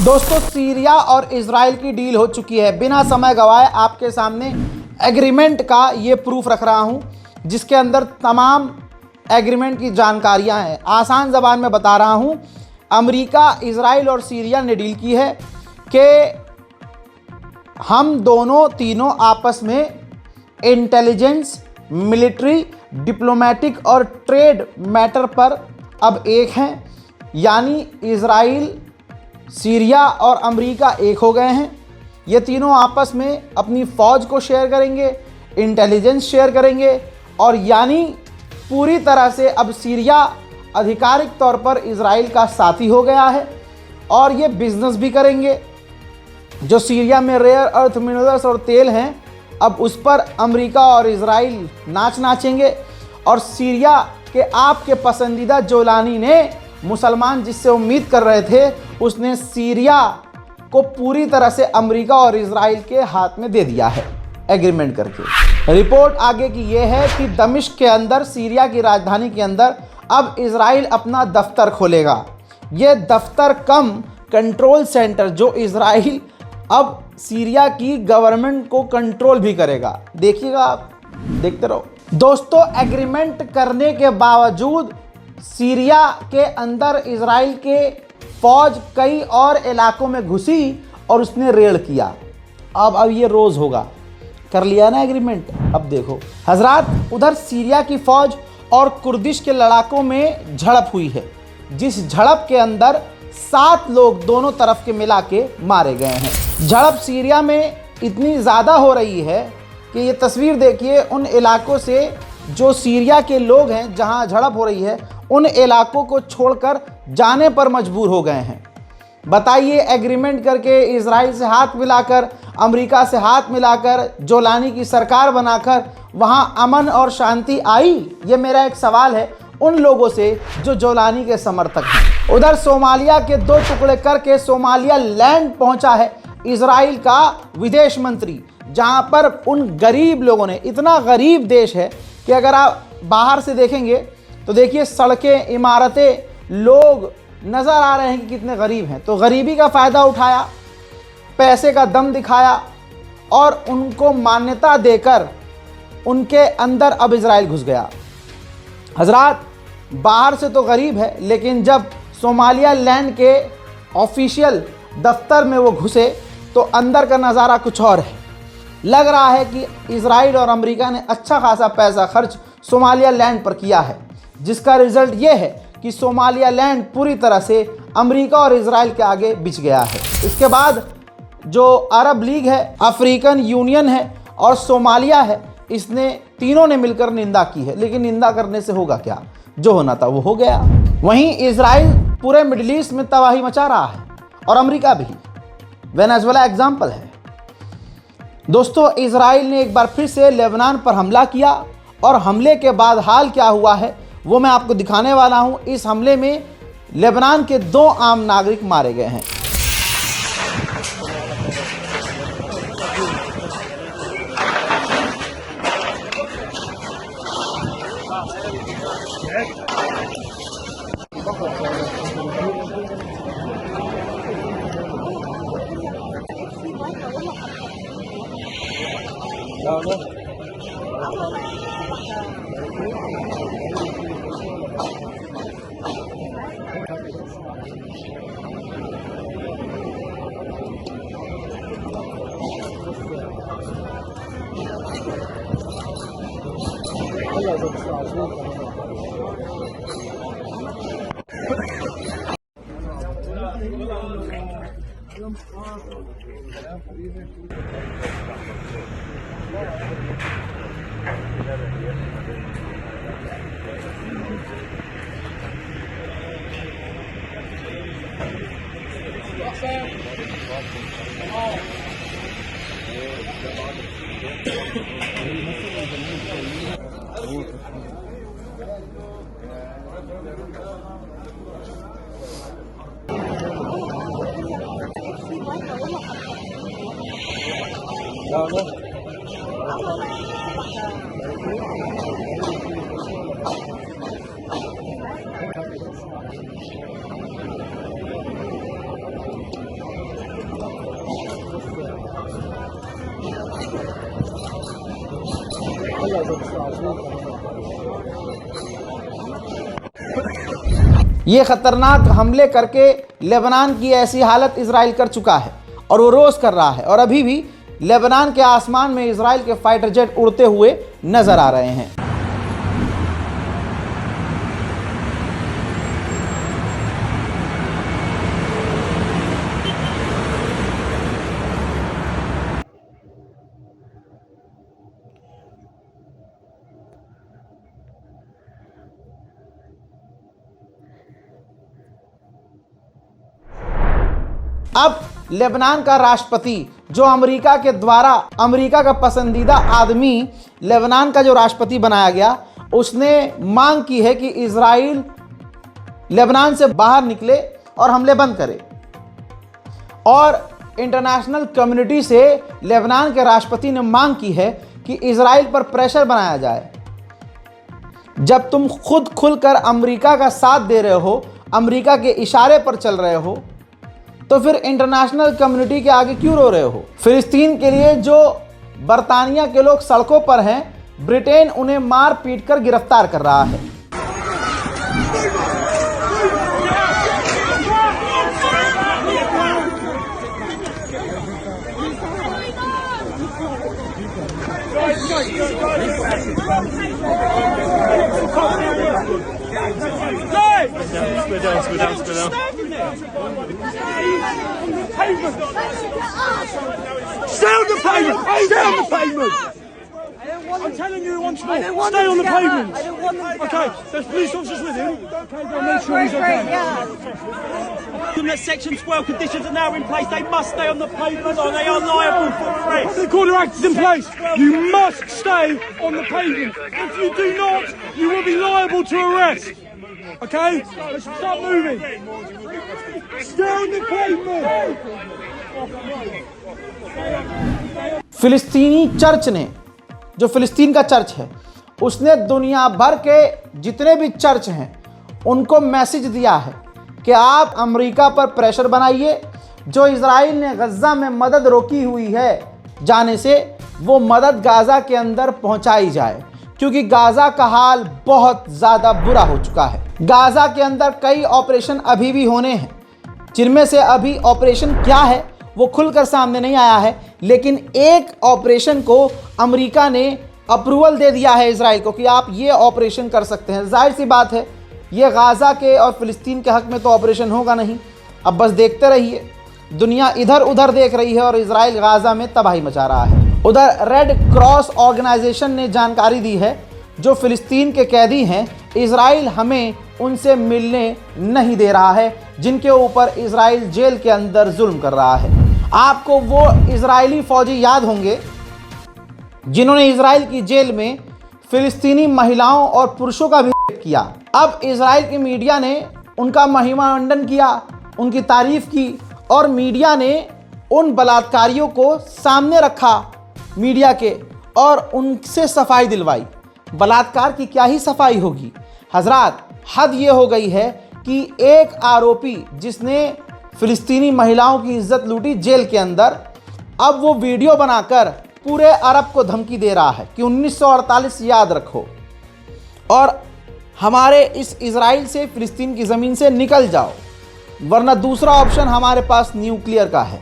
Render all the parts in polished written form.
दोस्तों, सीरिया और इजराइल की डील हो चुकी है। बिना समय गवाए आपके सामने एग्रीमेंट का ये प्रूफ रख रहा हूँ, जिसके अंदर तमाम एग्रीमेंट की जानकारियाँ हैं। आसान ज़बान में बता रहा हूँ। अमेरिका, इजराइल और सीरिया ने डील की है कि हम दोनों तीनों आपस में इंटेलिजेंस, मिलिट्री, डिप्लोमेटिक और ट्रेड मैटर पर अब एक हैं। यानी इजराइल, सीरिया और अमेरिका एक हो गए हैं। ये तीनों आपस में अपनी फ़ौज को शेयर करेंगे, इंटेलिजेंस शेयर करेंगे और यानी पूरी तरह से अब सीरिया आधिकारिक तौर पर इजराइल का साथी हो गया है और ये बिजनेस भी करेंगे। जो सीरिया में रेयर अर्थ मिनरल्स और तेल हैं, अब उस पर अमेरिका और इजराइल नाच नाचेंगे। और सीरिया के आपके पसंदीदा जोलानी ने, मुसलमान जिससे उम्मीद कर रहे थे, उसने सीरिया को पूरी तरह से अमेरिका और इजराइल के हाथ में दे दिया है एग्रीमेंट करके। रिपोर्ट आगे की ये है कि दमिश्क के अंदर, सीरिया की राजधानी के अंदर अब इजराइल अपना दफ्तर खोलेगा। ये दफ्तर कम कंट्रोल सेंटर जो इजराइल अब सीरिया की गवर्नमेंट को कंट्रोल भी करेगा। देखिएगा आप, देखते रहो। दोस्तों, एग्रीमेंट करने के बावजूद सीरिया के अंदर इजराइल के फौज कई और इलाकों में घुसी और उसने रेड किया। अब ये रोज़ होगा। कर लिया ना एग्रीमेंट। अब देखो हजरात, उधर सीरिया की फौज और कुर्दिश के लड़ाकों में झड़प हुई है, जिस झड़प के अंदर 7 लोग दोनों तरफ के मिला के मारे गए हैं। झड़प सीरिया में इतनी ज़्यादा हो रही है कि ये तस्वीर देखिए, उन इलाकों से जो सीरिया के लोग हैं जहां झड़प हो रही है, उन इलाकों को छोड़कर जाने पर मजबूर हो गए हैं। बताइए, एग्रीमेंट करके इजराइल से हाथ मिलाकर, अमेरिका से हाथ मिलाकर, जोलानी की सरकार बनाकर वहां अमन और शांति आई? ये मेरा एक सवाल है उन लोगों से जो जोलानी के समर्थक हैं। उधर सोमालिया के 2 टुकड़े करके सोमालिया लैंड पहुंचा है इजराइल का विदेश मंत्री, जहां पर उन गरीब लोगों ने, इतना गरीब देश है कि अगर आप बाहर से देखेंगे तो देखिए सड़कें, इमारतें, लोग नज़र आ रहे हैं कि कितने गरीब हैं। तो गरीबी का फ़ायदा उठाया, पैसे का दम दिखाया और उनको मान्यता देकर उनके अंदर अब इजराइल घुस गया। हजरात, बाहर से तो गरीब है, लेकिन जब सोमालिया लैंड के ऑफिशियल दफ्तर में वो घुसे तो अंदर का नज़ारा कुछ और है। लग रहा है कि इजराइल और अमेरिका ने अच्छा खासा पैसा खर्च सोमालिया लैंड पर किया है, जिसका रिजल्ट ये है कि सोमालिया लैंड पूरी तरह से अमेरिका और इजराइल के आगे बिछ गया है। इसके बाद जो अरब लीग है, अफ्रीकन यूनियन है और सोमालिया है, इसने तीनों ने मिलकर निंदा की है। लेकिन निंदा करने से होगा क्या? जो होना था वो हो गया। वहीं इजराइल पूरे मिडिल ईस्ट में तबाही मचा रहा है और अमेरिका भी वेनेजुएला एग्जाम्पल है। दोस्तों, इजराइल ने एक बार फिर से लेबनान पर हमला किया और हमले के बाद हाल क्या हुआ है वो मैं आपको दिखाने वाला हूं। इस हमले में लेबनान के 2 आम नागरिक मारे गए हैं। ये खतरनाक हमले करके लेबनान की ऐसी हालत इजराइल कर चुका है और वो रोज कर रहा है, और अभी भी लेबनान के आसमान में इजराइल के फाइटर जेट उड़ते हुए नजर आ रहे हैं। अब लेबनान का राष्ट्रपति, जो अमेरिका के द्वारा अमेरिका का पसंदीदा आदमी लेबनान का जो राष्ट्रपति बनाया गया, उसने मांग की है कि इजराइल लेबनान से बाहर निकले और हमले बंद करे। और इंटरनेशनल कम्युनिटी से लेबनान के राष्ट्रपति ने मांग की है कि इजराइल पर प्रेशर बनाया जाए। जब तुम खुद खुलकर अमेरिका का साथ दे रहे हो, अमेरिका के इशारे पर चल रहे हो, तो फिर इंटरनेशनल कम्युनिटी के आगे क्यों रो रहे हो? फिलिस्तीन के लिए जो बरतानिया के लोग सड़कों पर हैं, ब्रिटेन उन्हें मार पीट कर गिरफ्तार कर रहा है। Stay on the pavement! Stay on the pavement! I'm telling you once more, stay on the pavement! Okay, there's police officers with him. Okay, go make sure he's okay. That Section 12 conditions are now in place. They must stay on the pavement or they are liable for arrest. The Court of Act is in place. You must stay on the pavement. If you do not, you will be liable to arrest. Okay? Let's start moving. Stay on the pavement. फिलिस्तीनी church ने, जो फिलिस्तीन का church है, उसने दुनिया भर के जितने भी चर्च हैं उनको मैसेज दिया है कि आप अमेरिका पर प्रेशर बनाइए। जो इजराइल ने गज़ा में मदद रोकी हुई है जाने से, वो मदद गाज़ा के अंदर पहुंचाई जाए, क्योंकि गाज़ा का हाल बहुत ज़्यादा बुरा हो चुका है। गाज़ा के अंदर कई ऑपरेशन अभी भी होने हैं, जिनमें से अभी ऑपरेशन क्या है वो खुलकर सामने नहीं आया है, लेकिन एक ऑपरेशन को अमेरिका ने अप्रूवल दे दिया है इजराइल को कि आप ये ऑपरेशन कर सकते हैं। जाहिर सी बात है, ये गाज़ा के और फिलिस्तीन के हक में तो ऑपरेशन होगा नहीं। अब बस देखते रहिए, दुनिया इधर उधर देख रही है और इजराइल गाज़ा में तबाही मचा रहा है। उधर रेड क्रॉस ऑर्गेनाइजेशन ने जानकारी दी है, जो फिलिस्तीन के कैदी हैं, इजराइल हमें उनसे मिलने नहीं दे रहा है, जिनके ऊपर इजराइल जेल के अंदर जुल्म कर रहा है। आपको वो इजरायली फौजी याद होंगे जिन्होंने इजराइल की जेल में फिलिस्तीनी महिलाओं और पुरुषों का भी रेप किया। अब इजराइल की मीडिया ने उनका महिमामंडन किया, उनकी तारीफ की, और मीडिया ने उन बलात्कारियों को सामने रखा मीडिया के और उनसे सफाई दिलवाई। बलात्कार की क्या ही सफाई होगी हजरात। हद ये हो गई है कि एक आरोपी जिसने फिलिस्तीनी महिलाओं की इज्जत लूटी जेल के अंदर, अब वो वीडियो बनाकर पूरे अरब को धमकी दे रहा है कि 1948 याद रखो और हमारे इस इजराइल से, फिलिस्तीन की ज़मीन से निकल जाओ, वरना दूसरा ऑप्शन हमारे पास न्यूक्लियर का है।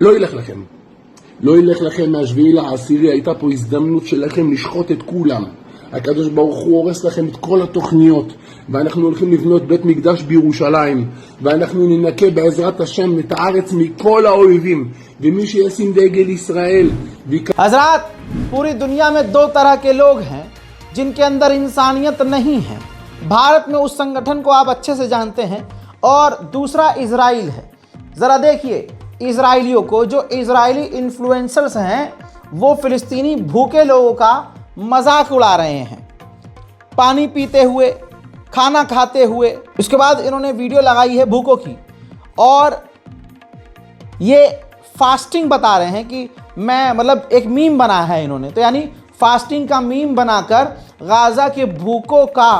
לא ילך לכם מהשביעי לעשירי, הייתה פה הזדמנות שלכם לשחוט את כולם. הקדוש ברוך הוא הורס לכם את כל התוכניות, ואנחנו הולכים לבנות בית מקדש בירושלים, ואנחנו ננקה בעזרת השם את הארץ מכל האויבים, ומי שישים דגל ישראל हजरात, पूरी दुनिया में दो तरह के लोग हैं जिनके अंदर इंसानियत नहीं है। भारत में उस संगठन को आप अच्छे से जानते हैं, और दूसरा इजराइल है। ज़रा देखिए इजराइलियों को, जो इजरायली इन्फ्लुएंसर्स हैं वो फ़िलिस्तीनी भूखे लोगों का मजाक उड़ा रहे हैं, पानी पीते हुए, खाना खाते हुए। उसके बाद इन्होंने वीडियो लगाई है भूखों की, और ये फास्टिंग बता रहे हैं कि मैं, मतलब एक मीम बनाया है इन्होंने, तो यानी फास्टिंग का मीम बनाकर गाज़ा के भूखों का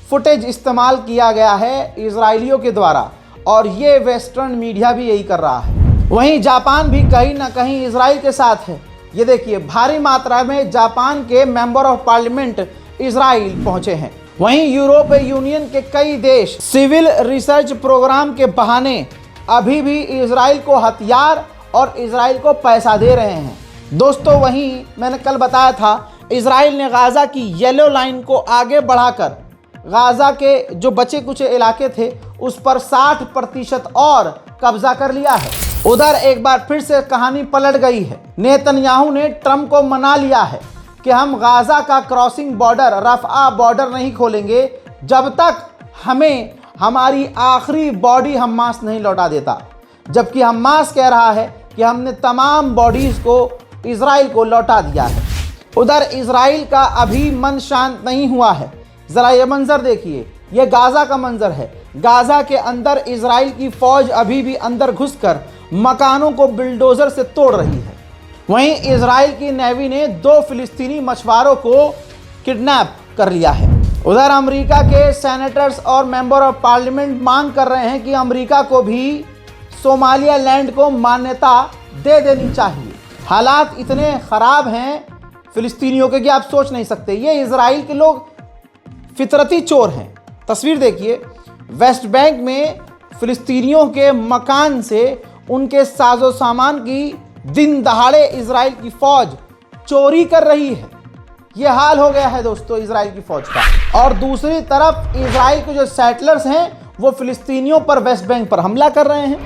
फुटेज इस्तेमाल किया गया है इजरायलियों के द्वारा, और ये वेस्टर्न मीडिया भी यही कर रहा है। वहीं जापान भी कहीं ना कहीं इजराइल के साथ है। ये देखिए भारी मात्रा में जापान के मेंबर ऑफ पार्लियामेंट इजराइल पहुंचे हैं। वहीं यूरोपीय यूनियन के कई देश सिविल रिसर्च प्रोग्राम के बहाने अभी भी इजराइल को हथियार और इजराइल को पैसा दे रहे हैं। दोस्तों वहीं मैंने कल बताया था, इजराइल ने गाज़ा की येलो लाइन को आगे बढ़ाकर गाज़ा के जो बचे कुछ इलाके थे उस पर 60% और कब्जा कर लिया है। उधर एक बार फिर से कहानी पलट गई है। नेतन्याहू ने ट्रंप को मना लिया है कि हम गाज़ा का क्रॉसिंग बॉर्डर, रफ़ा बॉर्डर नहीं खोलेंगे जब तक हमें हमारी आखिरी बॉडी हमास नहीं लौटा देता। जबकि हमास कह रहा है कि हमने तमाम बॉडीज़ को इजराइल को लौटा दिया है। उधर इजराइल का अभी मन शांत नहीं हुआ है। ज़रा ये मंज़र देखिए, ये गाज़ा का मंज़र है। गाज़ा के अंदर इजराइल की फ़ौज अभी भी अंदर घुसकर मकानों को बिल्डोज़र से तोड़ रही है। वहीं इजराइल की नेवी ने 2 फ़िलिस्तीनी मछुआरों को किडनैप कर लिया है। उधर अमेरिका के सेनेटर्स और मेंबर ऑफ पार्लियामेंट मांग कर रहे हैं कि अमेरिका को भी सोमालिया लैंड को मान्यता दे देनी चाहिए। हालात इतने ख़राब हैं फ़िलिस्तीनियों के कि आप सोच नहीं सकते। ये इजराइल के लोग फितरती चोर हैं। तस्वीर देखिए, वेस्ट बैंक में फ़िलिस्तीनियों के मकान से उनके साजो सामान की दिन दहाड़े इजराइल की फ़ौज चोरी कर रही है। ये हाल हो गया है दोस्तों इजराइल की फ़ौज का। और दूसरी तरफ इजराइल के जो सेटलर्स हैं वो फ़िलिस्तीनियों पर, वेस्ट बैंक पर हमला कर रहे हैं।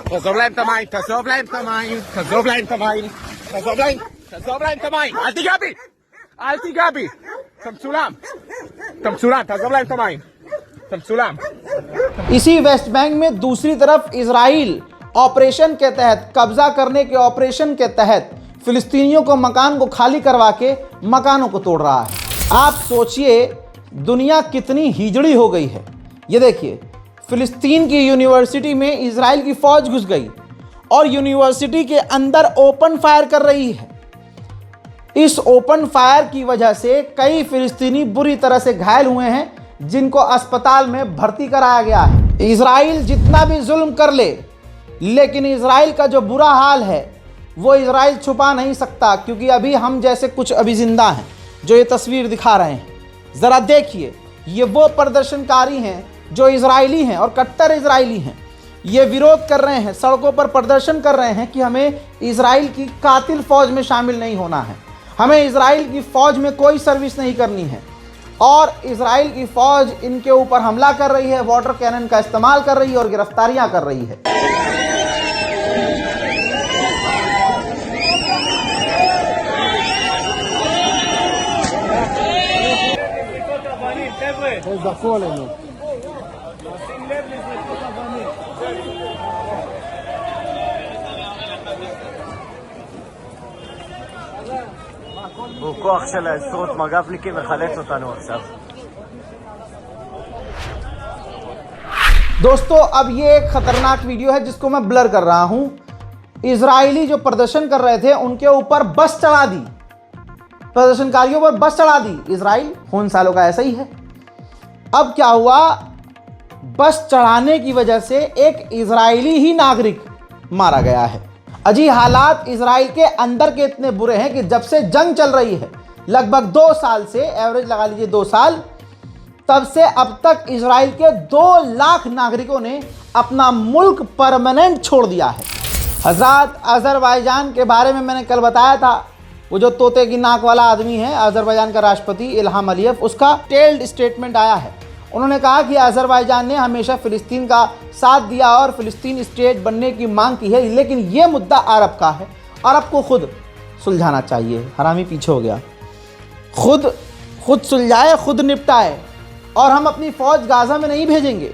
תעזוב להם את המים, תעזוב להם את המים, תעזוב להם את המים, תעזוב להם, תעזוב להם את המים, אל תיגע בי, אל תיגע בי, אתה מצולם, אתה מצולם, תעזוב להם את המים, אתה מצולם. इसी वेस्ट बैंक में दूसरी तरफ इजराइल ऑपरेशन के तहत, कब्जा करने के ऑपरेशन के तहत फिलिस्तीनियों को मकान को खाली करवा के मकानों को तोड़ रहा है। आप सोचिए दुनिया कितनी हिजड़ी हो गई है। ये देखिए फिलिस्तीन की यूनिवर्सिटी में इजराइल की फ़ौज घुस गई और यूनिवर्सिटी के अंदर ओपन फायर कर रही है। इस ओपन फायर की वजह से कई फिलिस्तीनी बुरी तरह से घायल हुए हैं, जिनको अस्पताल में भर्ती कराया गया है। इजराइल जितना भी जुल्म कर ले, लेकिन इजराइल का जो बुरा हाल है वो इजराइल छुपा नहीं सकता, क्योंकि अभी हम जैसे कुछ अभी जिंदा हैं जो ये तस्वीर दिखा रहे हैं। ज़रा देखिए, ये वो प्रदर्शनकारी हैं जो इजरायली हैं और कट्टर इजरायली हैं। ये विरोध कर रहे हैं, सड़कों पर प्रदर्शन कर रहे हैं कि हमें इजराइल की कातिल फ़ौज में शामिल नहीं होना है, हमें इजराइल की फ़ौज में कोई सर्विस नहीं करनी है। और इजराइल की फ़ौज इनके ऊपर हमला कर रही है, वाटर कैनन का इस्तेमाल कर रही है और गिरफ्तारियां कर रही है। הוא כוח של עשרות מג"בניקים מחלץ אותנו עכשיו. दोस्तों अब ये एक खतरनाक वीडियो है जिसको मैं ब्लर कर रहा हूं। इजरायली जो प्रदर्शन कर रहे थे उनके ऊपर बस चढ़ा दी, प्रदर्शनकारियों पर बस चढ़ा दी इजराइल। खून सालों का ऐसा ही है। अब क्या हुआ, बस चढ़ाने की वजह से एक इजरायली ही नागरिक मारा गया है। अजी हालात इजराइल के अंदर के इतने बुरे हैं कि जब से जंग चल रही है, लगभग 2 साल से, एवरेज लगा लीजिए 2 साल, तब से अब तक इजराइल के 2 लाख नागरिकों ने अपना मुल्क परमानेंट छोड़ दिया है। हज़रत अज़रबैजान के बारे में मैंने कल बताया था, वो जो तोते की नाक वाला आदमी है, अज़रबैजान का राष्ट्रपति इल्हाम अलीयव, उसका टेल्ड स्टेटमेंट आया है। उन्होंने कहा कि अज़रबैजान ने हमेशा फ़िलिस्तीन का साथ दिया और फ़िलिस्तीन स्टेट बनने की मांग की है। लेकिन ये मुद्दा अरब का है, अरब को खुद सुलझाना चाहिए। हरामी पीछे हो गया, खुद सुलझाए, खुद निपटाए। और हम अपनी फ़ौज गाज़ा में नहीं भेजेंगे,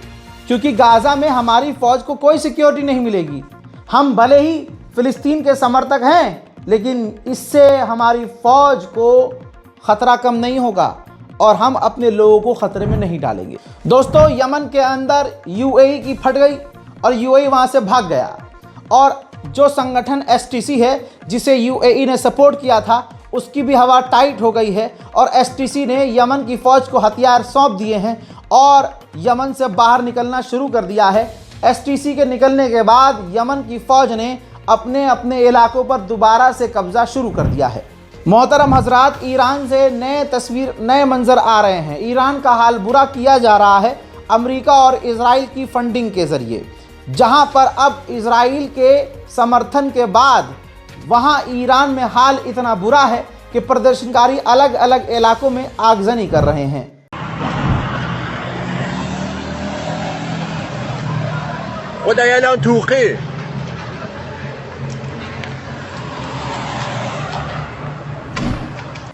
क्योंकि गाज़ा में हमारी फ़ौज को कोई सिक्योरिटी नहीं मिलेगी। हम भले ही फ़िलिस्तीन के समर्थक हैं, लेकिन इससे हमारी फ़ौज को ख़तरा कम नहीं होगा और हम अपने लोगों को ख़तरे में नहीं डालेंगे। दोस्तों, यमन के अंदर यूएई की फट गई और यूएई वहाँ से भाग गया। और जो संगठन एसटीसी है, जिसे यूएई ने सपोर्ट किया था, उसकी भी हवा टाइट हो गई है और एसटीसी ने यमन की फ़ौज को हथियार सौंप दिए हैं और यमन से बाहर निकलना शुरू कर दिया है। एसटीसी के निकलने के बाद यमन की फ़ौज ने अपने अपने इलाकों पर दोबारा से कब्ज़ा शुरू कर दिया है। मोहतरम हजरात, ईरान से नए मंजर आ रहे हैं। ईरान का हाल बुरा किया जा रहा है अमेरिका और इजराइल की फंडिंग के ज़रिए, जहां पर अब इजराइल के समर्थन के बाद वहां ईरान में हाल इतना बुरा है कि प्रदर्शनकारी अलग अलग इलाकों में आगजनी कर रहे हैं।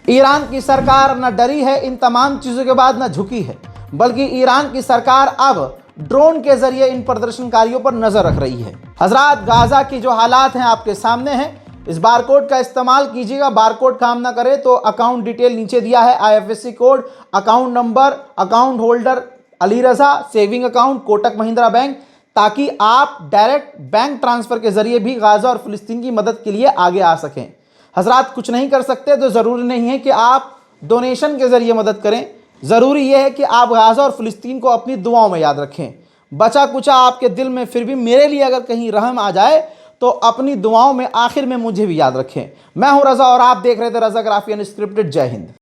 ईरान की सरकार न डरी है इन तमाम चीज़ों के बाद, न झुकी है, बल्कि ईरान की सरकार अब ड्रोन के जरिए इन प्रदर्शनकारियों पर नज़र रख रही है। हजरात, गाज़ा की जो हालात हैं आपके सामने हैं। इस बारकोड का इस्तेमाल कीजिएगा। बारकोड काम ना करे तो अकाउंट डिटेल नीचे दिया है, IFSC code, account number, account holder Ali Raza, saving account Kotak Mahindra bank, ताकि आप डायरेक्ट बैंक ट्रांसफ़र के ज़रिए भी गाज़ा और फ़िलिस्तीन की मदद के लिए आगे आ सकें। हजरात, कुछ नहीं कर सकते तो ज़रूरी नहीं है कि आप डोनेशन के ज़रिए मदद करें। ज़रूरी यह है कि आप गाज़ा और फ़िलिस्तीन को अपनी दुआओं में याद रखें। बचा कुचा आपके दिल में फिर भी मेरे लिए अगर कहीं रहम आ जाए तो अपनी दुआओं में आखिर में मुझे भी याद रखें। मैं हूं रज़ा और आप देख रहे थे रज़ा ग्राफी अनस्क्रिप्टेड। जय हिंद।